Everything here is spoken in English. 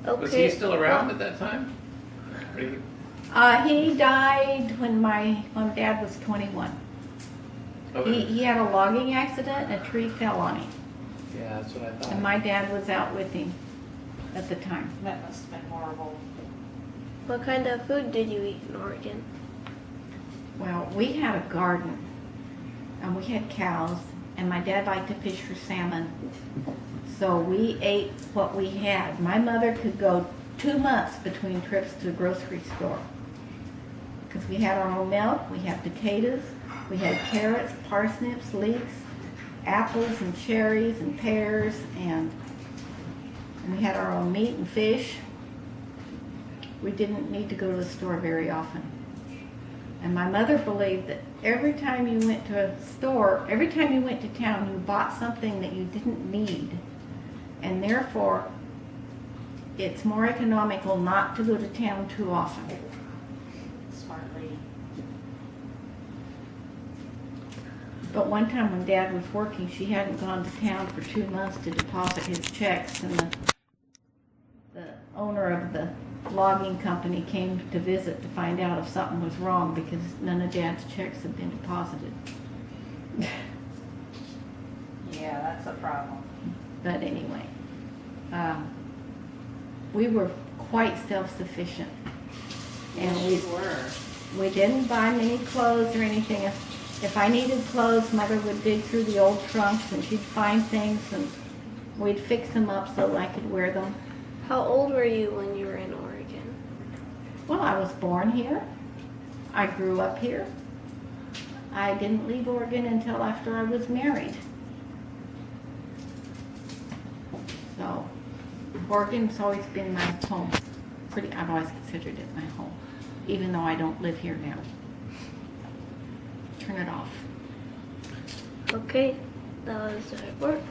Okay. Was he still around at that time? Or he- He died when my dad was 21. Okay. He had a logging accident and a tree fell on him. Yeah, that's what I thought. And my dad was out with him at the time. That must have been horrible. What kind of food did you eat in Oregon? Well, we had a garden and we had cows and my dad liked to fish for salmon. So we ate what we had. My mother could go 2 months between trips to the grocery store. Because we had our own milk, we had potatoes, we had carrots, parsnips, leeks, apples and cherries and pears, and we had our own meat and fish. We didn't need to go to the store very often. And my mother believed that every time you went to a store, every time you went to town, you bought something that you didn't need. And therefore, it's more economical not to go to town too often. Smart lady. But one time when Dad was working, she hadn't gone to town for 2 months to deposit his checks, and the owner of the logging company came to visit to find out if something was wrong because none of Dad's checks had been deposited. Yeah, that's a problem. But anyway, we were quite self-sufficient. And Yes, you were. we didn't buy many clothes or anything. If I needed clothes, Mother would dig through the old trunks and she'd find things and we'd fix them up so I could wear them. How old were you when you were in Oregon? Well, I was born here. I grew up here. I didn't leave Oregon until after I was married. So, Oregon's always been my home. I've always considered it my home, even though I don't live here now. Turn it off. Okay, that was the report.